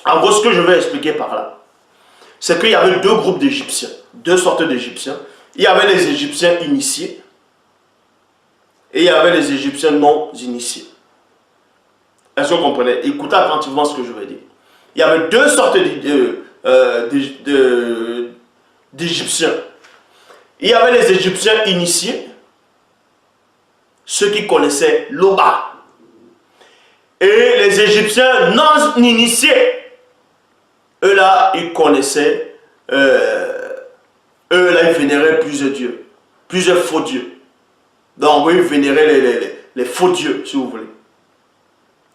En gros, ce que je vais expliquer par là, c'est qu'il y avait deux groupes d'Égyptiens, deux sortes d'Égyptiens. Il y avait les Égyptiens initiés et il y avait les Égyptiens non initiés. Est-ce que vous comprenez? Écoutez attentivement ce que je vais dire. Il y avait deux sortes d'Égyptiens. Il y avait les Égyptiens initiés, ceux qui connaissaient l'Oba. Et les Égyptiens non initiés, eux là, ils connaissaient, eux là, ils vénéraient plusieurs dieux, plusieurs faux dieux. Donc, ils vénéraient les faux dieux, si vous voulez.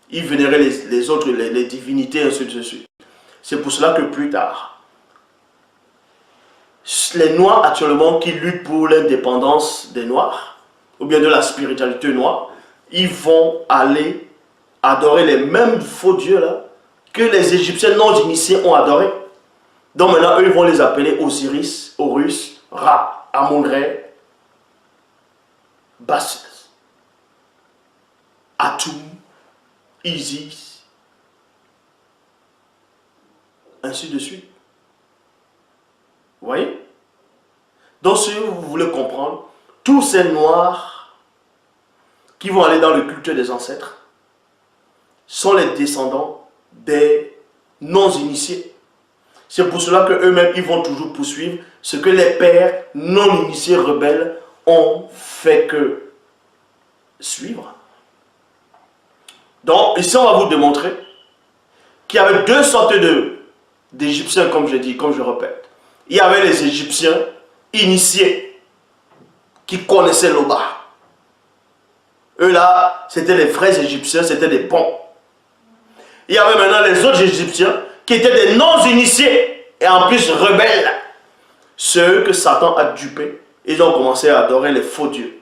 Ils vénéraient les autres, les divinités, ainsi de suite. C'est pour cela que plus tard, les Noirs actuellement qui luttent pour l'indépendance des Noirs, ou bien de la spiritualité noire, ils vont aller adorer les mêmes faux dieux là que les Égyptiens non initiés ont adoré. Donc maintenant, eux, ils vont les appeler Osiris, Horus, Ra, Amon-Ré, Bassus, Atum, Isis, ainsi de suite. Vous voyez? Donc si vous voulez comprendre, tous ces Noirs qui vont aller dans le culte des ancêtres sont les descendants des non-initiés. C'est pour cela qu'eux-mêmes, ils vont toujours poursuivre ce que les pères non-initiés rebelles ont fait que suivre. Donc, ici, on va vous démontrer qu'il y avait deux sortes d'Égyptiens, comme je dis, comme je répète. Il y avait les Égyptiens initiés qui connaissaient l'Oba. Eux là, c'était les vrais Égyptiens, c'était des bons. Il y avait maintenant les autres Égyptiens qui étaient des non-initiés et en plus rebelles. Ceux que Satan a dupés, ils ont commencé à adorer les faux dieux.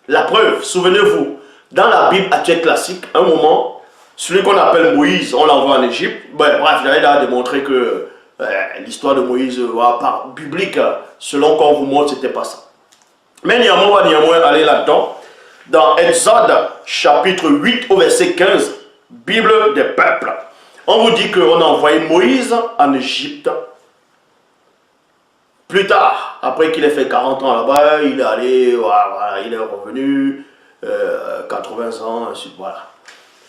La preuve, souvenez-vous, dans la Bible actuelle classique, un moment, celui qu'on appelle Moïse, on l'envoie en Égypte. Bref, j'allais là démontrer que l'histoire de Moïse, par biblique, selon qu'on vous montre, c'était pas ça. Mais néanmoins, on va aller là-dedans. Dans Exode, chapitre 8, au verset 15, Bible des peuples. On vous dit qu'on a envoyé Moïse en Égypte. Plus tard, après qu'il ait fait 40 ans là-bas, il est allé, voilà, il est revenu, 80 ans, ensuite, voilà.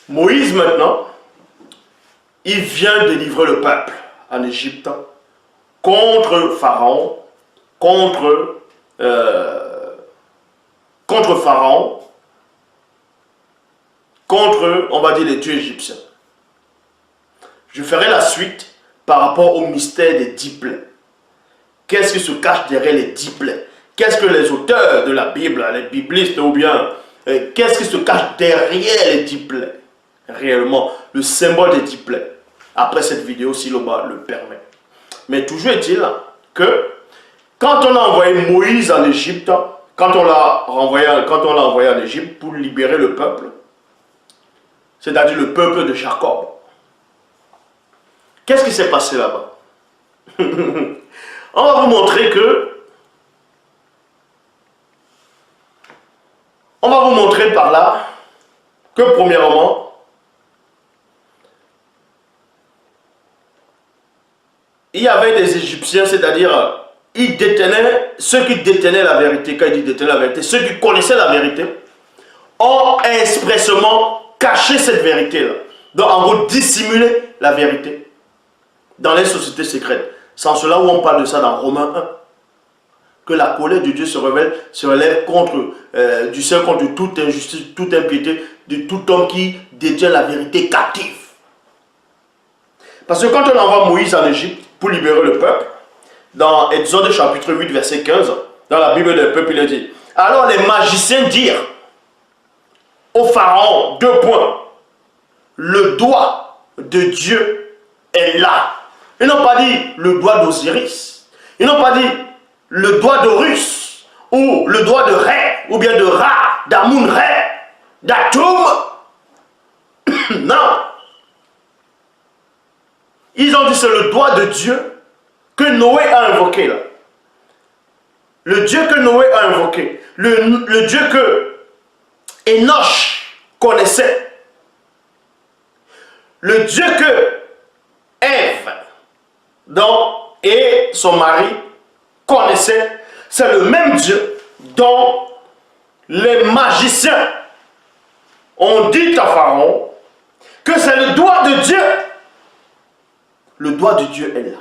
Moïse, maintenant, il vient délivrer le peuple en Égypte contre Pharaon, contre Pharaon, contre, on va dire, les dieux égyptiens. Je ferai la suite par rapport au mystère des 10 plaies. Qu'est-ce qui se cache derrière les 10 plaies? Qu'est-ce que les auteurs de la Bible, les biblistes ou bien, qu'est-ce qui se cache derrière les 10 plaies? Réellement, le symbole des 10 plaies. Après cette vidéo, si l'Oba le permet. Mais toujours est-il que quand on a envoyé Moïse en Égypte, quand on l'a envoyé en Égypte pour libérer le peuple, c'est-à-dire le peuple de Jacob, qu'est-ce qui s'est passé là-bas? On va vous montrer par là que premièrement, il y avait des Égyptiens, c'est-à-dire ils détenaient, ceux qui détenaient la vérité, quand ils disent détenaient la vérité, ceux qui connaissaient la vérité, ont expressément caché cette vérité-là. Donc en gros, dissimuler la vérité dans les sociétés secrètes. C'est en cela où on parle de ça dans Romains 1. Que la colère de Dieu se relève contre, du ciel contre toute injustice, toute impiété, de tout homme qui détient la vérité captive. Parce que quand on envoie Moïse en Égypte pour libérer le peuple, dans Exode chapitre 8, verset 15, dans la Bible des peuples, il est dit, alors les magiciens dirent au Pharaon, 2 points, le doigt de Dieu est là. Ils n'ont pas dit le doigt d'Osiris. Ils n'ont pas dit le doigt d'Horus, ou le doigt de Ré, ou bien de Ra, d'Amun-Ré, d'Atum. Non. Ils ont dit c'est le doigt de Dieu que Noé a invoqué là. Le Dieu que Noé a invoqué. Le Dieu que Enoch connaissait. Le Dieu que Ève et son mari connaissaient, c'est le même Dieu dont les magiciens ont dit à Pharaon que c'est le doigt de Dieu. Le doigt de Dieu est là.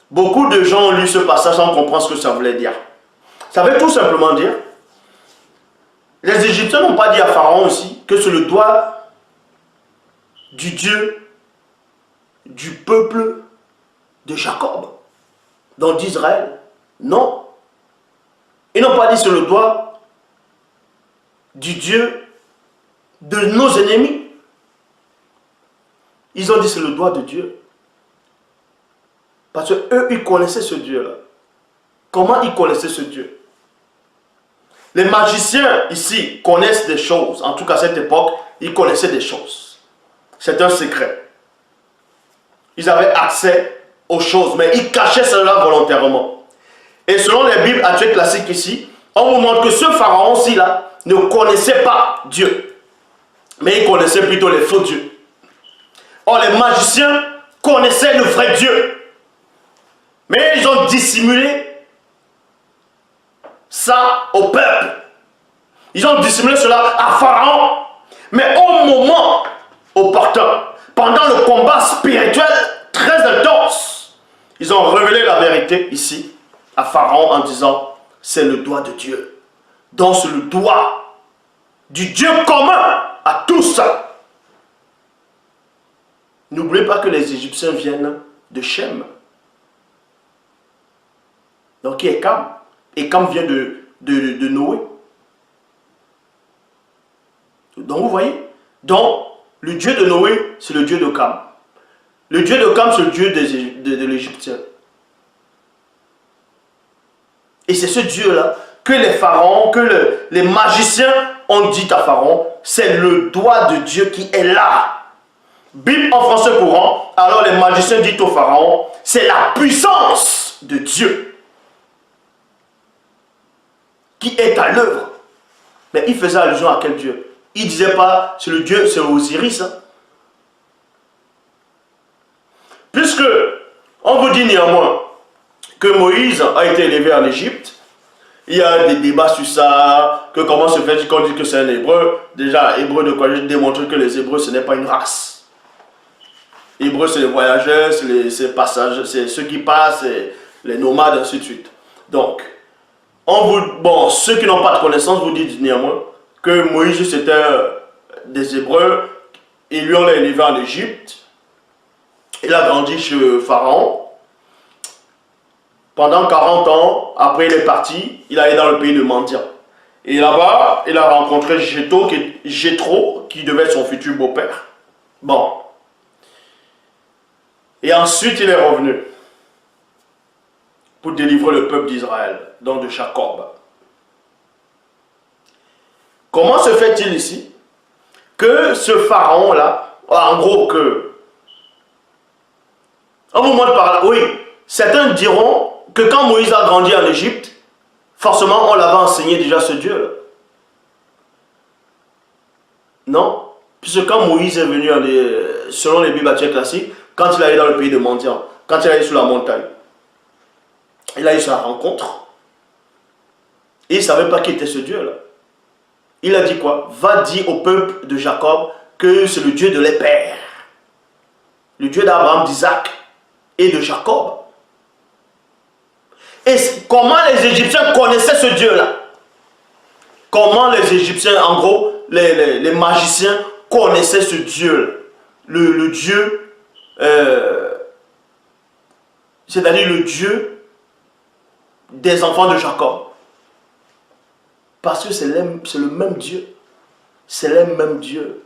Beaucoup de gens ont lu ce passage sans comprendre ce que ça voulait dire. Ça veut tout simplement dire, les Égyptiens n'ont pas dit à Pharaon aussi que c'est le doigt du Dieu du peuple de Jacob, donc d'Israël. Non. Ils n'ont pas dit c'est le doigt du Dieu de nos ennemis. Ils ont dit c'est le doigt de Dieu. Parce qu'eux, ils connaissaient ce Dieu-là. Comment ils connaissaient ce Dieu? Les magiciens ici connaissent des choses. En tout cas, à cette époque, ils connaissaient des choses. C'est un secret. Ils avaient accès aux choses, mais ils cachaient cela volontairement. Et selon les Bibles actuelles classiques ici, on vous montre que ce pharaon-ci là ne connaissait pas Dieu, mais il connaissait plutôt les faux dieux. Or, les magiciens connaissaient le vrai Dieu, mais ils ont dissimulé ça au peuple. Ils ont dissimulé cela à Pharaon, mais au moment opportun, pendant le combat spirituel très intense, ils ont révélé la vérité ici à Pharaon en disant c'est le doigt de Dieu. Donc c'est le doigt du Dieu commun à tous. N'oubliez pas que les Égyptiens viennent de Shem. Donc qui est Cam? Et Cam vient de Noé. Donc vous voyez? Donc le Dieu de Noé, c'est le Dieu de Cam. Le Dieu de Cam, c'est le Dieu de l'Égyptien. Et c'est ce Dieu-là que les pharaons, que les magiciens ont dit à Pharaon, c'est le doigt de Dieu qui est là. Bible en français courant, alors les magiciens disent au pharaon, c'est la puissance de Dieu qui est à l'œuvre. Mais il faisait allusion à quel Dieu? Il ne disait pas, c'est le Dieu, c'est Osiris. Hein? Puisque, on vous dit néanmoins que Moïse a été élevé en Égypte, il y a des débats sur ça, que comment se fait qu'on dit que c'est un hébreu. Déjà, hébreu de quoi? J'ai démontré que les hébreux, ce n'est pas une race. Hébreux, c'est les voyageurs, c'est les passages, c'est ceux qui passent, les nomades, ainsi de suite. Donc, ceux qui n'ont pas de connaissance vous disent néanmoins que Moïse c'était des Hébreux, et lui on l'a élevé en Égypte, il a grandi chez Pharaon, pendant 40 ans, après il est parti, il allait dans le pays de Mendian. Et là-bas, il a rencontré Jéthro, qui devait être son futur beau-père. Bon. Et ensuite il est revenu pour délivrer le peuple d'Israël, donc de Jacob. Comment se fait-il ici que ce pharaon-là, en gros que, on vous montre par là, oui, certains diront que quand Moïse a grandi en Égypte, forcément on l'avait enseigné déjà ce Dieu-là. Non, puisque quand Moïse est venu, selon les Bibles classiques, quand il allait dans le pays de Mendian, quand il allait sur la montagne, il a eu sa rencontre, et il ne savait pas qui était ce Dieu-là. Il a dit quoi? Va dire au peuple de Jacob que c'est le Dieu de les pères. Le Dieu d'Abraham, d'Isaac et de Jacob. Et comment les Égyptiens connaissaient ce Dieu-là? Comment les Égyptiens, en gros, les magiciens connaissaient ce Dieu, le Dieu, c'est-à-dire le Dieu des enfants de Jacob. Parce que c'est le même Dieu. C'est le même Dieu.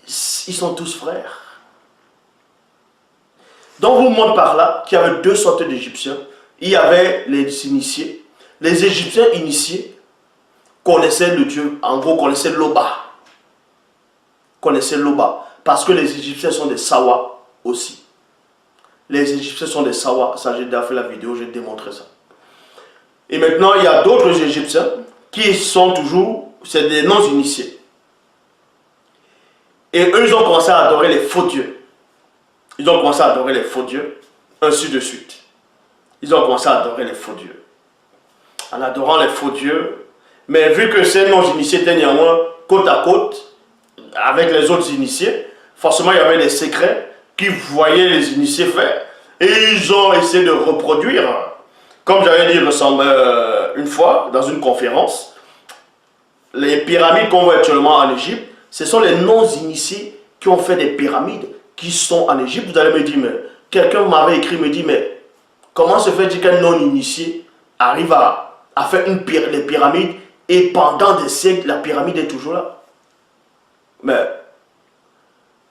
Ils sont tous frères. Donc, on vous montre par là qu'il y avait deux sortes d'Égyptiens. Il y avait les initiés. Les Égyptiens initiés connaissaient le Dieu, en gros, connaissaient Loba. Connaissaient Loba. Parce que les Égyptiens sont des Sawa aussi. Les Égyptiens sont des Sawa. Ça, j'ai déjà fait la vidéo, j'ai démontré ça. Et maintenant, il y a d'autres Égyptiens qui sont toujours, c'est des non-initiés. Et eux, ils ont commencé à adorer les faux dieux. Ils ont commencé à adorer les faux dieux, ainsi de suite. Ils ont commencé à adorer les faux dieux. En adorant les faux dieux, mais vu que ces non-initiés étaient néanmoins côte à côte avec les autres initiés, forcément il y avait des secrets qu'ils voyaient les initiés faire. Et ils ont essayé de reproduire, comme j'avais dit une fois dans une conférence, les pyramides qu'on voit actuellement en Égypte, ce sont les non-initiés qui ont fait des pyramides qui sont en Égypte. Vous allez me dire, mais quelqu'un m'avait écrit, me dit, mais comment se fait-il qu'un non-initié arrive à faire les pyramides et pendant des siècles, la pyramide est toujours là? Mais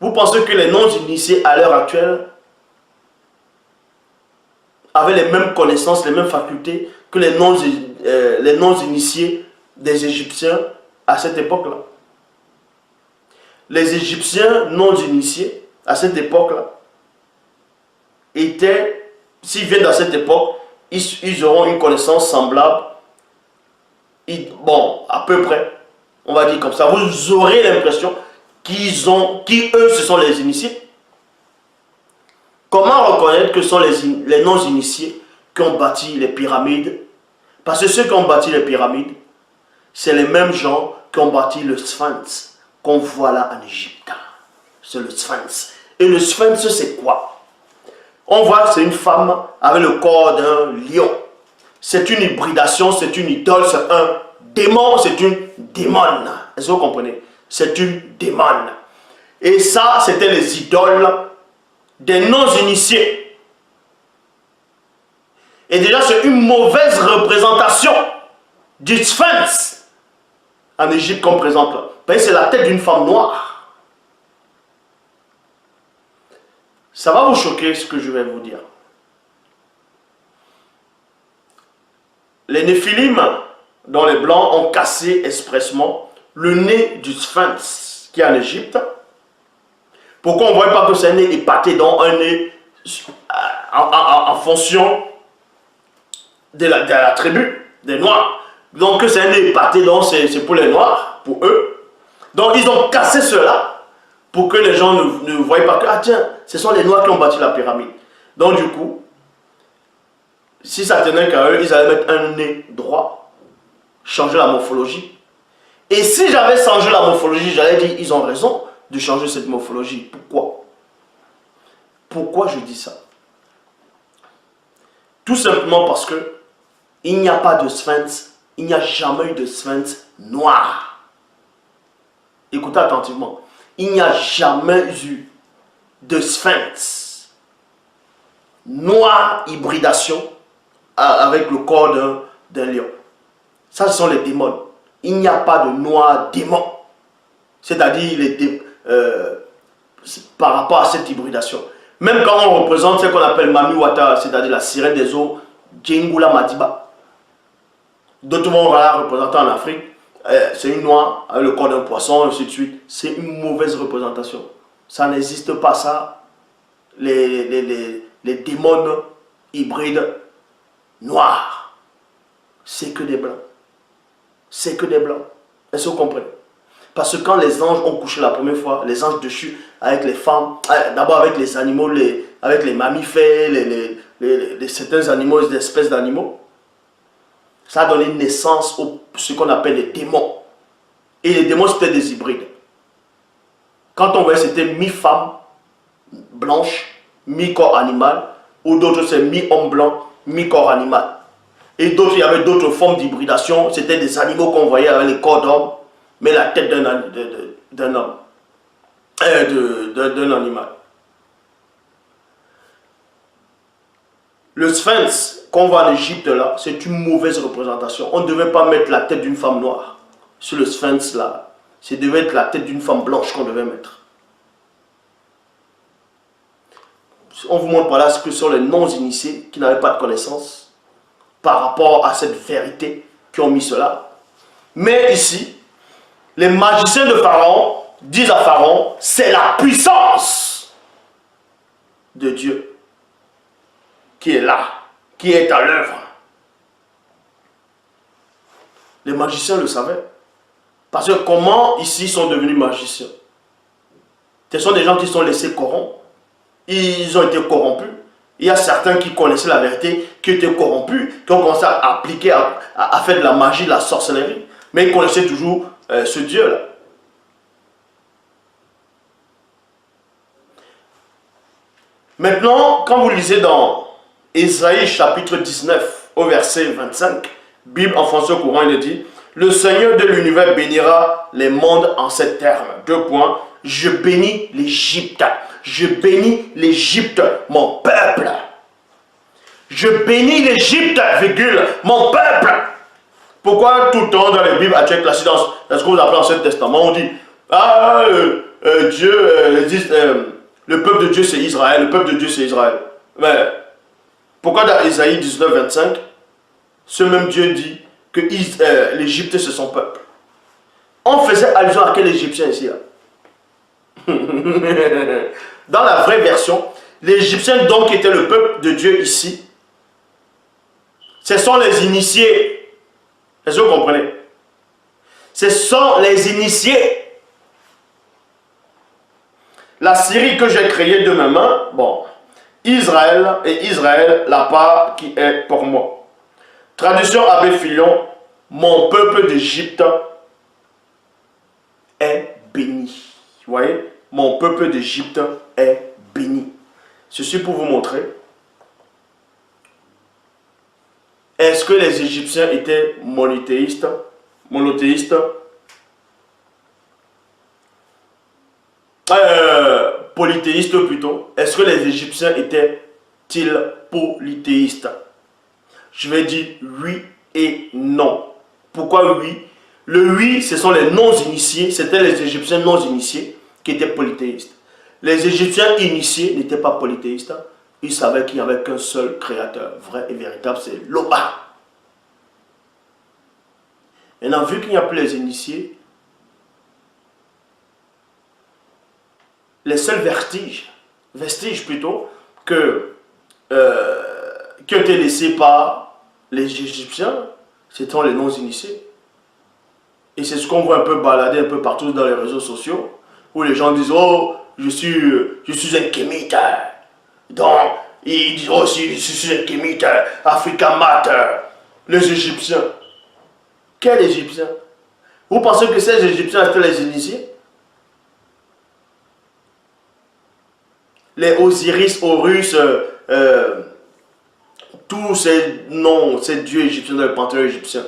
vous pensez que les non-initiés à l'heure actuelle avaient les mêmes connaissances, les mêmes facultés que les non-initiés des Égyptiens à cette époque-là? Les Égyptiens non-initiés à cette époque-là étaient, s'ils viennent à cette époque, ils auront une connaissance semblable, bon, à peu près, on va dire comme ça. Vous aurez l'impression eux, ce sont les initiés. Comment reconnaître que ce sont les non-initiés qui ont bâti les pyramides? Parce que ceux qui ont bâti les pyramides, c'est les mêmes gens qui ont bâti le Sphinx qu'on voit là en Égypte. C'est le Sphinx. Et le Sphinx, c'est quoi? On voit que c'est une femme avec le corps d'un lion. C'est une hybridation, c'est une idole, c'est un démon, c'est une démone. Est-ce que vous comprenez? C'est une démone. Et ça, c'était les idoles des non-initiés. Et déjà, c'est une mauvaise représentation du Sphinx en Égypte qu'on présente là. Vous voyez, c'est la tête d'une femme noire. Ça va vous choquer ce que je vais vous dire. Les Néphilim, dont les Blancs ont cassé expressement le nez du Sphinx qui est en Égypte. Pourquoi on ne voit pas que c'est un nez épaté, dans un nez en fonction de la tribu des Noirs? Donc c'est un nez épaté, donc c'est pour les Noirs, pour eux. Donc ils ont cassé cela pour que les gens ne voient pas que, ah tiens, ce sont les Noirs qui ont bâti la pyramide. Donc du coup, si ça tenait qu'à eux, ils allaient mettre un nez droit, changer la morphologie. Et si j'avais changé la morphologie, j'allais dire, ils ont raison de changer cette morphologie. Pourquoi? Pourquoi je dis ça? Tout simplement parce que il n'y a pas de Sphinx, il n'y a jamais eu de Sphinx noir. Écoutez attentivement. Il n'y a jamais eu de Sphinx noir hybridation avec le corps d'un lion. Ça, ce sont les démons. Il n'y a pas de noir démon. C'est-à-dire par rapport à cette hybridation. Même quand on représente ce qu'on appelle Mami Wata, c'est-à-dire la sirène des eaux, Djengula Madiba. D'autres vont la représenter en Afrique. C'est une noire avec le corps d'un poisson, ainsi de suite. C'est une mauvaise représentation. Ça n'existe pas, ça. Les démons hybrides noirs, c'est que des blancs. C'est que des blancs. Est-ce que vous comprenez? Parce que quand les anges ont couché la première fois, les anges déchus avec les femmes, d'abord avec les animaux, avec les mammifères, certains animaux, des espèces d'animaux, ça a donné naissance à ce qu'on appelle les démons. Et les démons, c'était des hybrides. Quand on voyait, c'était mi-femme blanche, mi-corps animal, ou d'autres, c'est mi-homme blanc, mi-corps animal. Et d'autres, il y avait d'autres formes d'hybridation. C'était des animaux qu'on voyait avec les corps d'homme, mais la tête d'un homme, d'un animal. Le Sphinx qu'on voit en Égypte là, c'est une mauvaise représentation. On ne devait pas mettre la tête d'une femme noire sur le Sphinx là. Ça devait être la tête d'une femme blanche qu'on devait mettre. On vous montre par là ce que sont les non-initiés qui n'avaient pas de connaissance par rapport à cette vérité qui ont mis cela. Mais ici, les magiciens de Pharaon disent à Pharaon, c'est la puissance de Dieu qui est là, qui est à l'œuvre. Les magiciens le savaient. Parce que comment ici sont devenus magiciens? Ce sont des gens qui sont laissés corrompre. Ils ont été corrompus. Il y a certains qui connaissaient la vérité, qui étaient corrompus, qui ont commencé à appliquer, à faire de la magie, de la sorcellerie. Mais ils connaissaient toujours ce Dieu-là. Maintenant, quand vous lisez dans Ésaïe chapitre 19 au verset 25, Bible en français courant, il dit « Le Seigneur de l'univers bénira les mondes en ces termes. » Deux points. « Je bénis l'Égypte. Je bénis l'Égypte, mon peuple. » Je bénis l'Égypte, virgule, mon peuple. Pourquoi tout le temps dans les Bibles actuelles classiques, dans ce que vous appelez l'Ancien Testament, on dit « Ah, le peuple de Dieu c'est Israël, le peuple de Dieu c'est Israël. » Mais pourquoi dans Ésaïe 19, 25, ce même Dieu dit que l'Égypte c'est son peuple? On faisait allusion à quel Égyptien ici là? Dans la vraie version, l'Égyptien donc était le peuple de Dieu ici. Ce sont les initiés. Est-ce que vous comprenez? Ce sont les initiés. La Syrie que j'ai créée de mes mains, bon, Israël et Israël, la part qui est pour moi. Traduction Abbé Fillon, mon peuple d'Égypte est béni. Vous voyez? Mon peuple d'Égypte est béni. Ceci pour vous montrer. Est-ce que les Égyptiens étaient monothéistes? Polythéistes plutôt. Est-ce que les Égyptiens étaient-ils polythéistes? Je vais dire oui et non. Pourquoi oui? Le oui, ce sont les non-initiés. C'était les Égyptiens non-initiés qui étaient polythéistes. Les Égyptiens initiés n'étaient pas polythéistes. Ils savaient qu'il n'y avait qu'un seul créateur, vrai et véritable, c'est Loba. Maintenant, vu qu'il n'y a plus les initiés, les seuls vestiges plutôt, qui ont été laissés par les Égyptiens, ce sont les non-initiés. Et c'est ce qu'on voit un peu balader un peu partout dans les réseaux sociaux, où les gens disent « Oh, je suis un kémite. » Donc, ils disent « Oh, je suis un kémite, Africa Matter. » Les Égyptiens. Quels Égyptiens? Vous pensez que ces Égyptiens étaient les initiés? Les Osiris, Horus, tous ces noms, ces dieux égyptiens dans le panthéon égyptien,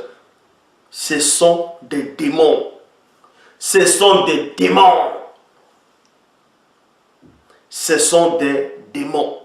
ce sont des démons. Ce sont des démons. Ce sont des démons.